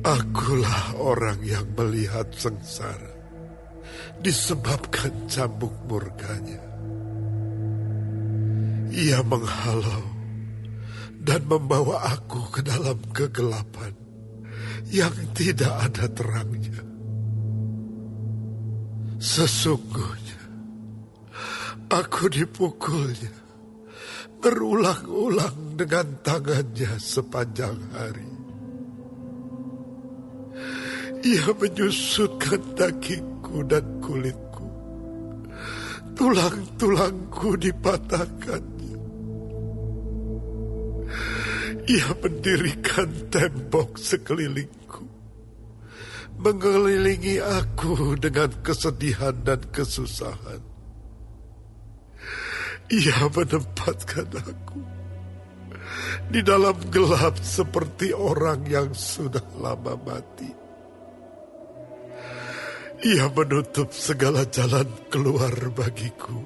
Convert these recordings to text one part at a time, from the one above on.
Akulah orang yang melihat sengsara disebabkan cambuk murkanya. Ia menghalau dan membawa aku ke dalam kegelapan yang tidak ada terangnya. Sesungguhnya aku dipukulnya berulang-ulang dengan tangannya sepanjang hari. Ia menyusutkan dagingku dan kulitku. Tulang-tulangku dipatahkannya. Ia mendirikan tembok sekelilingku, mengelilingi aku dengan kesedihan dan kesusahan. Ia menempatkan aku di dalam gelap seperti orang yang sudah lama mati. Ia menutup segala jalan keluar bagiku.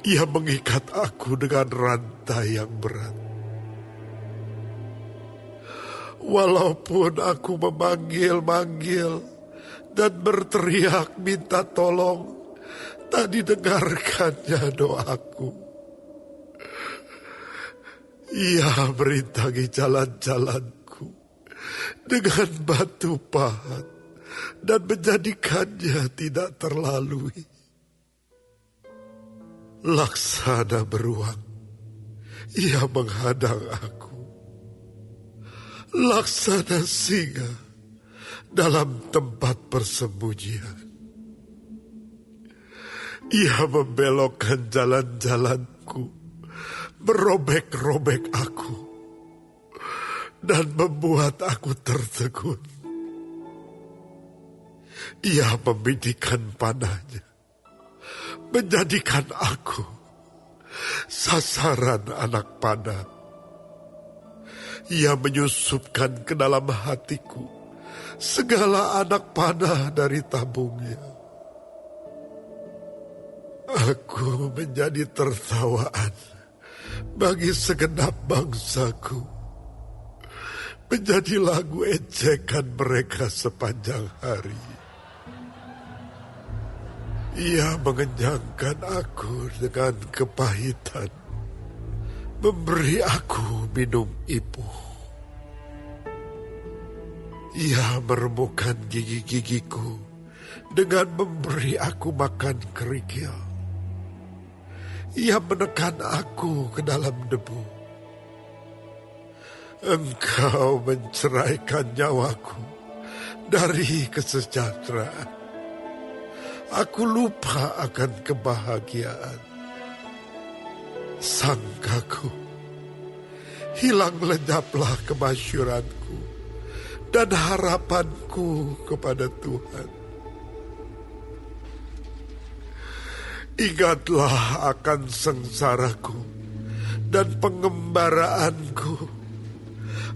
Ia mengikat aku dengan rantai yang berat. Walaupun aku memanggil-manggil dan berteriak minta tolong, tak didengarkannya doaku. Ia merintangi jalan-jalanku dengan batu pahat dan menjadikannya tidak terlalui. Laksana beruang, ia menghadang aku. Laksana singa dalam tempat persembunyian. Ia membelokkan jalan-jalanku, merobek-robek aku, dan membuat aku tertegun. Ia membidikan panahnya, menjadikan aku sasaran anak panah. Ia menyusupkan ke dalam hatiku segala anak panah dari tabungnya. Aku menjadi tertawaan bagi segenap bangsaku, menjadi lagu ejekan mereka sepanjang hari. Ia mengenyangkan aku dengan kepahitan, memberi aku minum ipuh. Ia meremukkan gigi-gigiku dengan memberi aku makan kerikil. Ia menekan aku ke dalam debu. Engkau menceraikan nyawaku dari kesejahteraan. Aku lupa akan kebahagiaan. Sangkaku, hilang lenyaplah kemasyuranku dan harapanku kepada Tuhan. Ingatlah akan sengsaraku dan pengembaraanku,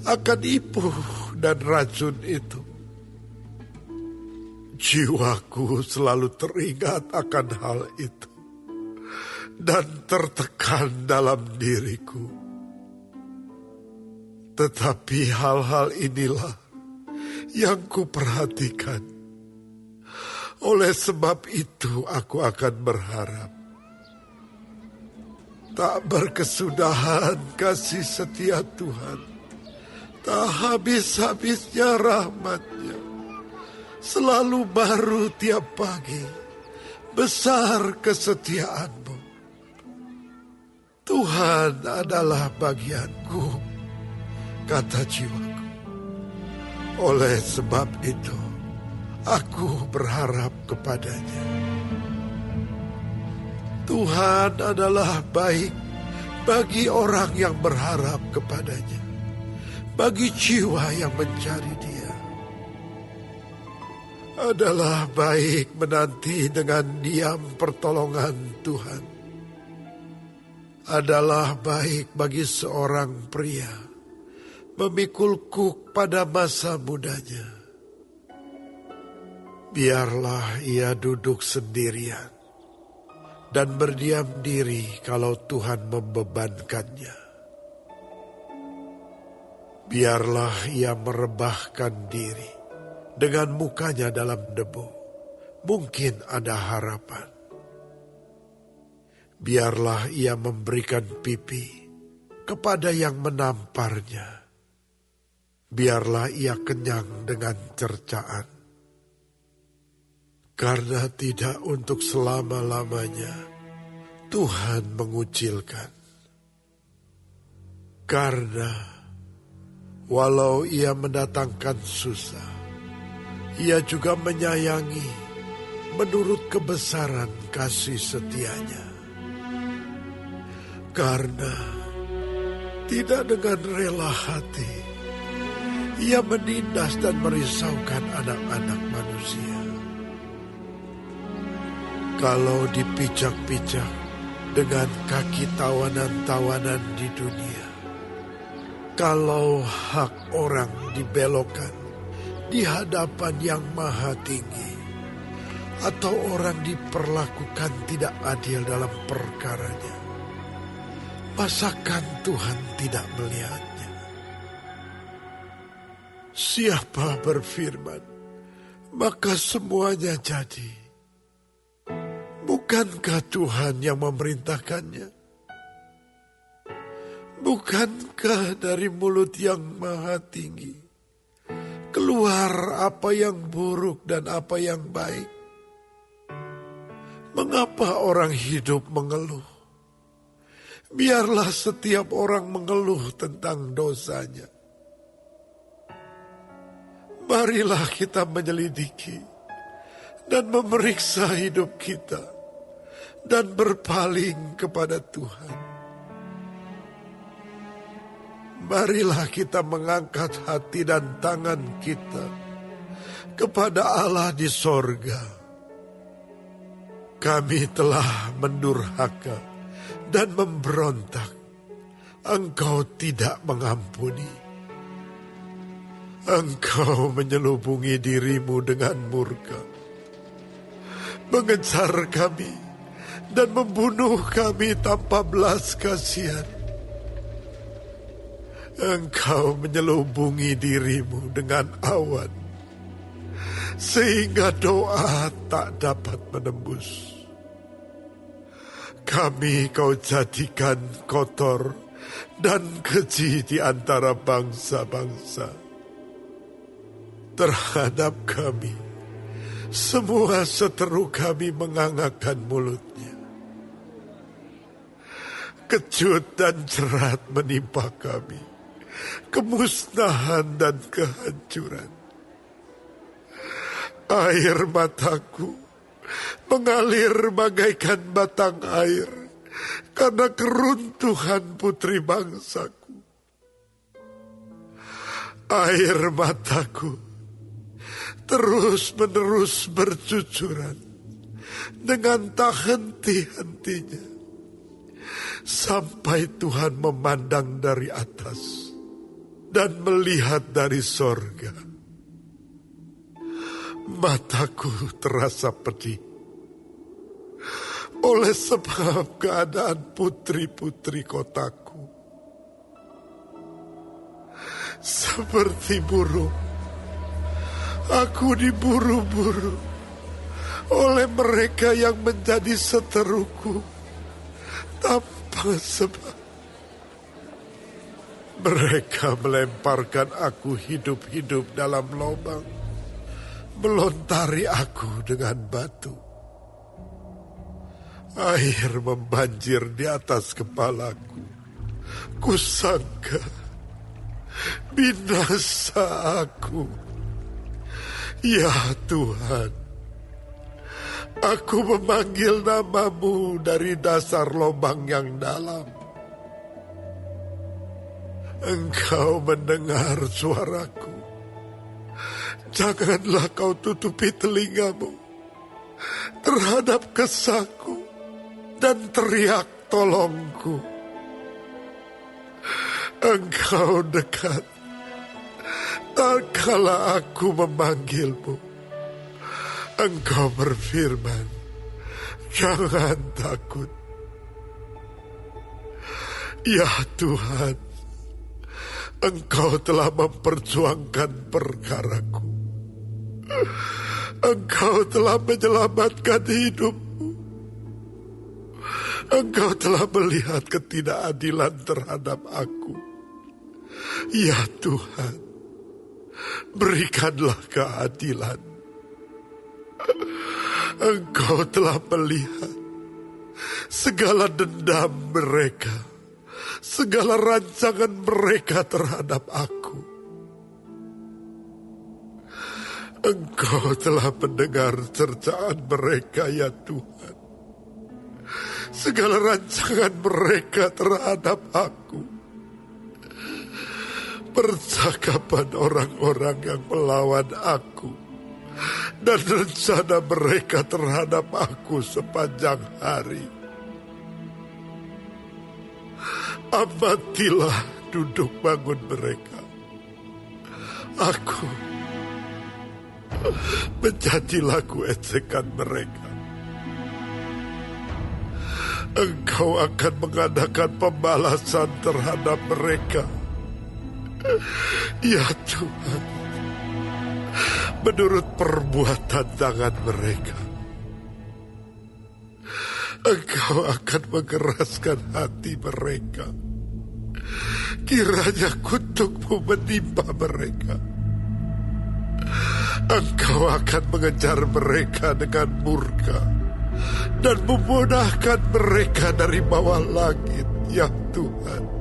akan ipuh dan racun itu. Jiwaku selalu teringat akan hal itu dan tertekan dalam diriku. Tetapi hal-hal inilah yang kuperhatikan. Oleh sebab itu aku akan berharap. Tak berkesudahan kasih setia Tuhan, tak habis-habisnya rahmat-Nya. Selalu baru tiap pagi, besar kesetiaan-Mu. Tuhan adalah bagianku, kata jiwaku. Oleh sebab itu, aku berharap kepada-Nya. Tuhan adalah baik bagi orang yang berharap kepada-Nya, bagi jiwa yang mencari Dia. Adalah baik menanti dengan diam pertolongan Tuhan. Adalah baik bagi seorang pria memikul kuk pada masa mudanya. Biarlah ia duduk sendirian dan berdiam diri kalau Tuhan membebankannya. Biarlah ia merebahkan diri dengan mukanya dalam debu. Mungkin ada harapan. Biarlah ia memberikan pipi kepada yang menamparnya. Biarlah ia kenyang dengan cercaan. Karena tidak untuk selama-lamanya Tuhan mengucilkan. Karena walau ia mendatangkan susah, ia juga menyayangi menurut kebesaran kasih setianya. Karena tidak dengan rela hati, ia menindas dan merisaukan anak-anak manusia. Kalau dipijak-pijak dengan kaki tawanan-tawanan di dunia, kalau hak orang dibelokkan di hadapan yang maha tinggi, atau orang diperlakukan tidak adil dalam perkaranya, masakan Tuhan tidak melihatnya? Siapa berfirman, maka semuanya jadi. Bukankah Tuhan yang memerintahkannya? Bukankah dari mulut yang maha tinggi keluar apa yang buruk dan apa yang baik? Mengapa orang hidup mengeluh? Biarlah setiap orang mengeluh tentang dosanya. Marilah kita menyelidiki dan memeriksa hidup kita dan berpaling kepada Tuhan. Marilah kita mengangkat hati dan tangan kita kepada Allah di sorga. Kami telah mendurhaka dan memberontak. Engkau tidak mengampuni. Engkau menyelubungi dirimu dengan murka, mengejar kami dan membunuh kami tanpa belas kasihan. Engkau menyelubungi dirimu dengan awan, sehingga doa tak dapat menembus. Kami kau jadikan kotor dan keji di antara bangsa-bangsa. Terhadap kami, semua seteru kami mengangakkan mulutnya. Kejut dan jerat menimpa kami, kemusnahan dan kehancuran. Air mataku mengalir bagaikan batang air karena keruntuhan putri bangsaku. Air mataku terus-menerus bercucuran dengan tak henti-hentinya, sampai Tuhan memandang dari atas dan melihat dari sorga. Mataku terasa pedih oleh sebab keadaan putri-putri kotaku. Seperti burung, aku diburu-buru oleh mereka yang menjadi seteruku tanpa sebab. Mereka melemparkan aku hidup-hidup dalam lubang, melontari aku dengan batu. Air membanjir di atas kepalaku. Kusangka binasa aku. Ya Tuhan, aku memanggil namamu dari dasar lubang yang dalam. Engkau mendengar suaraku. Janganlah kau tutupi telingamu terhadap kesahku dan teriak tolongku. Engkau dekat tak kala aku memanggilmu. Engkau berfirman, jangan takut. Ya Tuhan, Engkau telah memperjuangkan perkaraku. Engkau telah menyelamatkan hidupku. Engkau telah melihat ketidakadilan terhadap aku. Ya Tuhan, berikanlah keadilan. Engkau telah melihat segala dendam mereka, segala rancangan mereka terhadap aku. Engkau telah mendengar cercaan mereka, ya Tuhan. Segala rancangan mereka terhadap aku. Percakapan orang-orang yang melawan aku dan rencana mereka terhadap aku sepanjang hari. Amatilah duduk bangun mereka. Aku menjadi lagu ejekan mereka. Engkau akan mengadakan pembalasan terhadap mereka. Ya Tuhan, menurut perbuatan tangan mereka. Engkau akan mengeraskan hati mereka. Kiranya kutukmu menimpa mereka. Engkau akan mengejar mereka dengan murka dan memunahkan mereka dari bawah langit, ya Tuhan.